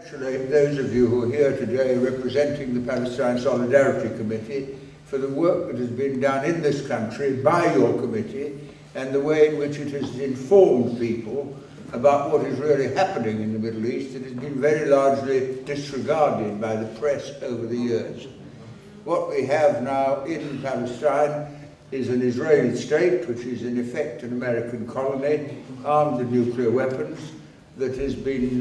congratulate those of you who are here today representing the Palestine Solidarity Committee for the work that has been done in this country by your committee and the way in which it has informed people about what is really happening in the Middle East. It has been very largely disregarded by the press over the years. What we have now in Palestine is an Israeli state, which is in effect an American colony, armed with nuclear weapons, that has been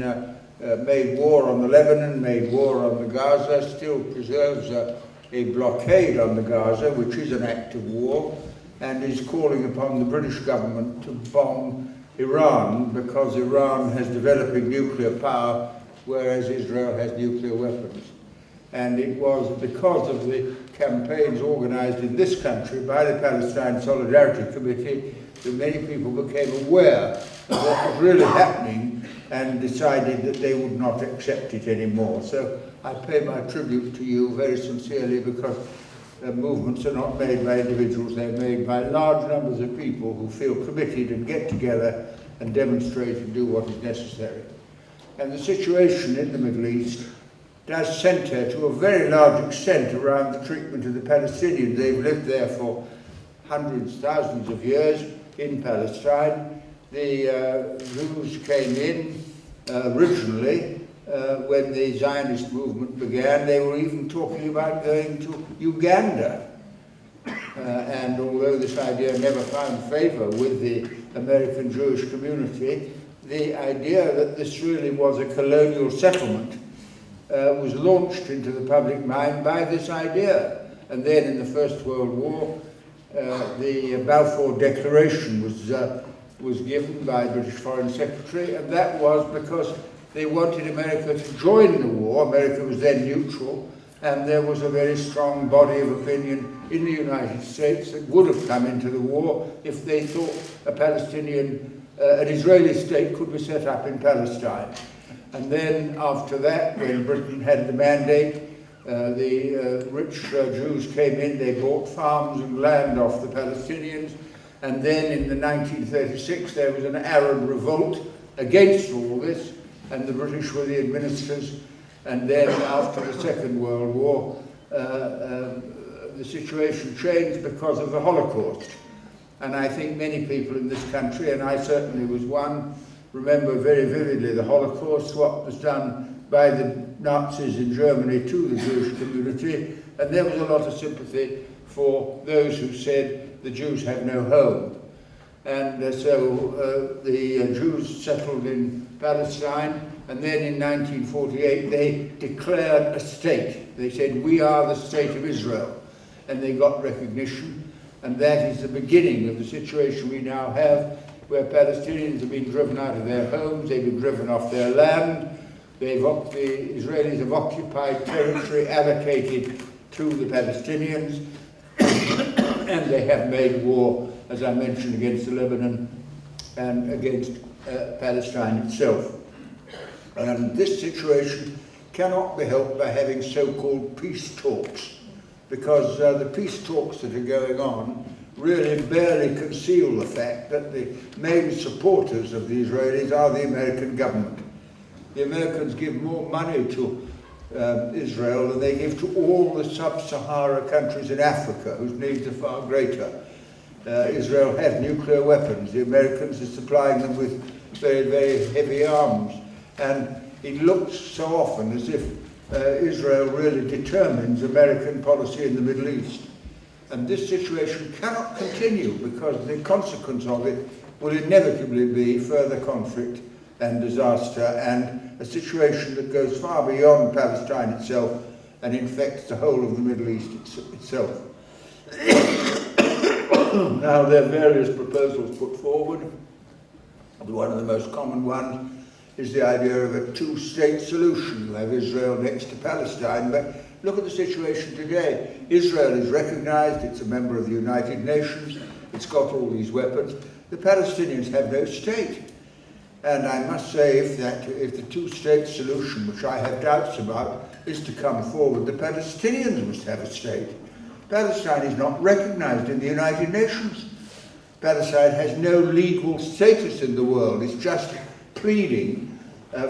made war on the Lebanon, made war on the Gaza, still preserves a blockade on the Gaza, which is an act of war, and is calling upon the British government to bomb Iran because Iran has developing nuclear power, whereas Israel has nuclear weapons. And it was because of the campaigns organised in this country by the Palestine Solidarity Committee that many people became aware of what was really happening and decided that they would not accept it anymore. So I pay my tribute to you very sincerely, because movements are not made by individuals, they're made by large numbers of people who feel committed and get together and demonstrate and do what is necessary. And the situation in the Middle East does centre to a very large extent around the treatment of the Palestinians. They've lived there for hundreds, thousands of years in Palestine. The Jews came in originally when the Zionist movement began. They were even talking about going to Uganda. And although this idea never found favour with the American Jewish community, the idea that this really was a colonial settlement was launched into the public mind by this idea. And then in the First World War, the Balfour Declaration was given by the British Foreign Secretary, and that was because they wanted America to join the war. America was then neutral, and there was a very strong body of opinion in the United States that would have come into the war if they thought an Israeli state could be set up in Palestine. And then after that, when Britain had the mandate, the rich Jews came in, they bought farms and land off the Palestinians, and then in 1936 there was an Arab revolt against all this, and the British were the administrators. And then after the Second World War, the situation changed because of the Holocaust. And I think many people in this country, and I certainly was one, remember very vividly the Holocaust, what was done by the Nazis in Germany to the Jewish community, and there was a lot of sympathy for those who said the Jews have no home. And so the Jews settled in Palestine, and then in 1948 they declared a state. They said, we are the state of Israel, and they got recognition, and that is the beginning of the situation we now have, where Palestinians have been driven out of their homes, they've been driven off their land, the Israelis have occupied territory allocated to the Palestinians, and they have made war, as I mentioned, against the Lebanon and against Palestine itself. And this situation cannot be helped by having so-called peace talks, because the peace talks that are going on really barely conceal the fact that the main supporters of the Israelis are the American government. The Americans give more money to Israel than they give to all the sub-Sahara countries in Africa, whose needs are far greater. Israel has nuclear weapons. The Americans are supplying them with very, very heavy arms. And it looks so often as if Israel really determines American policy in the Middle East. And this situation cannot continue, because the consequence of it will inevitably be further conflict and disaster, and a situation that goes far beyond Palestine itself and infects the whole of the Middle East itself. Now, there are various proposals put forward. One of the most common ones is the idea of a two-state solution. You have Israel next to Palestine, but look at the situation today. Israel is recognized, it's a member of the United Nations, it's got all these weapons. The Palestinians have no state. And I must say, if the two-state solution, which I have doubts about, is to come forward, the Palestinians must have a state. Palestine is not recognized in the United Nations. Palestine has no legal status in the world. It's just pleading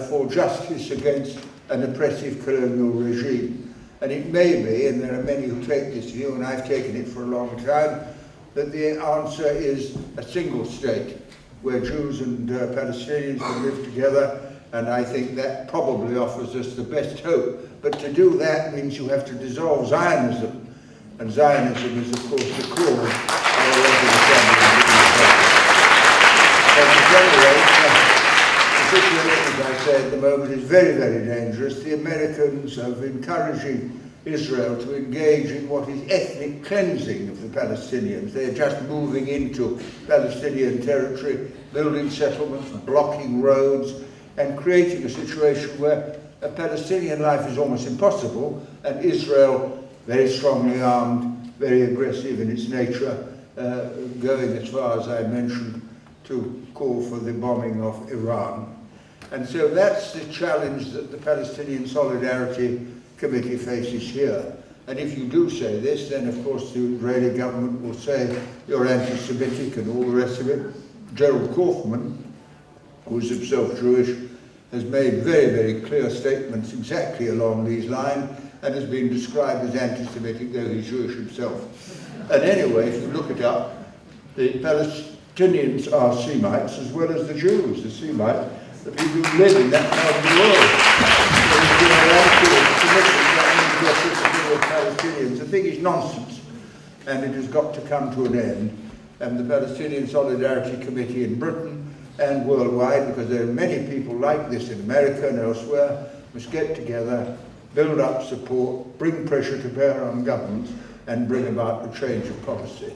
for justice against an oppressive colonial regime. And it may be, and there are many who take this view, and I've taken it for a long time, that the answer is a single state, where Jews and Palestinians can live together, and I think that probably offers us the best hope. But to do that means you have to dissolve Zionism, and Zionism is, of course, the core of the the situation, as I say, at the moment is very, very dangerous. The Americans are encouraging Israel to engage in what is ethnic cleansing of the Palestinians. They're just moving into Palestinian territory, building settlements, blocking roads, and creating a situation where a Palestinian life is almost impossible, and Israel, very strongly armed, very aggressive in its nature, going as far as I mentioned to call for the bombing of Iran. And so that's the challenge that the Palestinian Solidarity Committee faces here. And if you do say this, then of course the Israeli government will say you're anti-Semitic and all the rest of it. Gerald Kaufman, who is himself Jewish, has made very, very clear statements exactly along these lines and has been described as anti-Semitic, though he's Jewish himself. And anyway, if you look it up, the Palestinians are Semites as well as the Jews, the Semites, the people who live in that part of the world. Palestinians. The thing is nonsense, and it has got to come to an end. And the Palestinian Solidarity Committee in Britain and worldwide, because there are many people like this in America and elsewhere, must get together, build up support, bring pressure to bear on governments, and bring about a change of policy.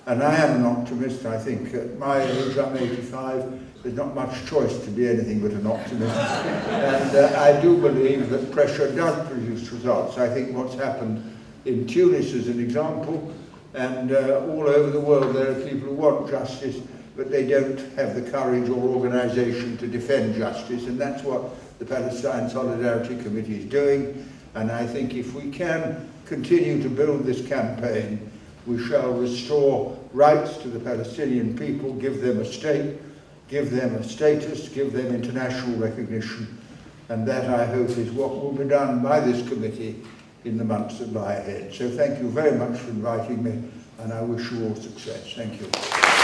And I am an optimist. I think at my age, I'm 85, there's not much choice to be anything but an optimist. And I do believe that pressure does produce results. I think what's happened in Tunis is an example, and all over the world there are people who want justice, but they don't have the courage or organisation to defend justice, and that's what the Palestine Solidarity Committee is doing. And I think if we can continue to build this campaign, we shall restore rights to the Palestinian people, give them a state, give them a status, give them international recognition, and that, I hope, is what will be done by this committee in the months that lie ahead. So thank you very much for inviting me, and I wish you all success. Thank you.